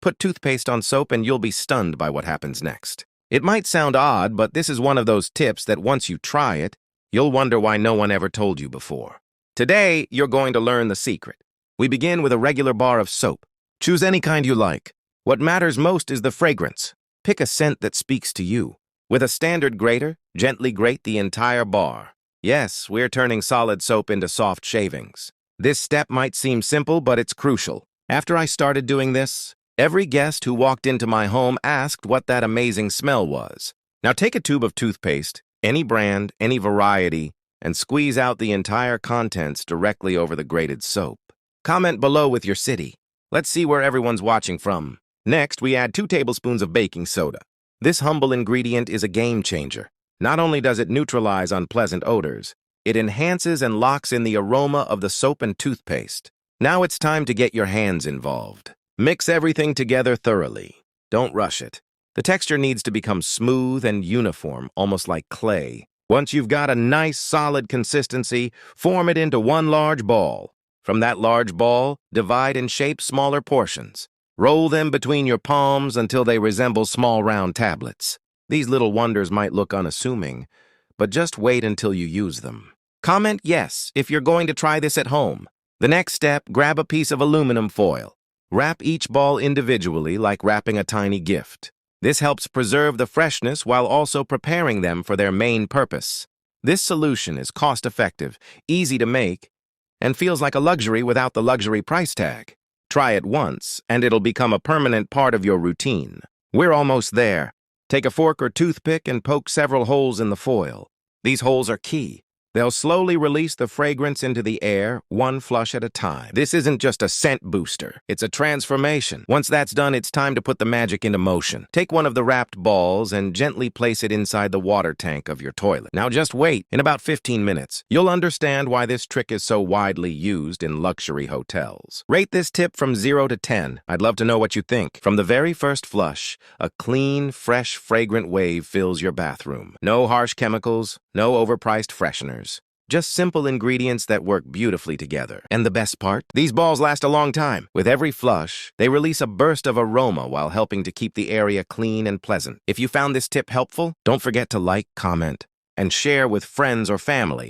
Put toothpaste on soap and you'll be stunned by what happens next. It might sound odd, but this is one of those tips that once you try it, you'll wonder why no one ever told you before. Today, you're going to learn the secret. We begin with a regular bar of soap. Choose any kind you like. What matters most is the fragrance. Pick a scent that speaks to you. With a standard grater, gently grate the entire bar. Yes, we're turning solid soap into soft shavings. This step might seem simple, but it's crucial. After I started doing this, every guest who walked into my home asked what that amazing smell was. Now take a tube of toothpaste, any brand, any variety, and squeeze out the entire contents directly over the grated soap. Comment below with your city. Let's see where everyone's watching from. Next, we add 2 tablespoons of baking soda. This humble ingredient is a game changer. Not only does it neutralize unpleasant odors, it enhances and locks in the aroma of the soap and toothpaste. Now it's time to get your hands involved. Mix everything together thoroughly. Don't rush it. The texture needs to become smooth and uniform, almost like clay. Once you've got a nice, solid consistency, form it into one large ball. From that large ball, divide and shape smaller portions. Roll them between your palms until they resemble small round tablets. These little wonders might look unassuming, but just wait until you use them. Comment yes if you're going to try this at home. The next step, grab a piece of aluminum foil. Wrap each ball individually like wrapping a tiny gift. This helps preserve the freshness while also preparing them for their main purpose. This solution is cost-effective, easy to make, and feels like a luxury without the luxury price tag. Try it once, and it'll become a permanent part of your routine. We're almost there. Take a fork or toothpick and poke several holes in the foil. These holes are key. They'll slowly release the fragrance into the air, one flush at a time. This isn't just a scent booster. It's a transformation. Once that's done, it's time to put the magic into motion. Take one of the wrapped balls and gently place it inside the water tank of your toilet. Now just wait. In about 15 minutes, you'll understand why this trick is so widely used in luxury hotels. Rate this tip from 0 to 10. I'd love to know what you think. From the very first flush, a clean, fresh, fragrant wave fills your bathroom. No harsh chemicals, no overpriced fresheners. Just simple ingredients that work beautifully together. And the best part? These balls last a long time. With every flush, they release a burst of aroma while helping to keep the area clean and pleasant. If you found this tip helpful, don't forget to like, comment, and share with friends or family.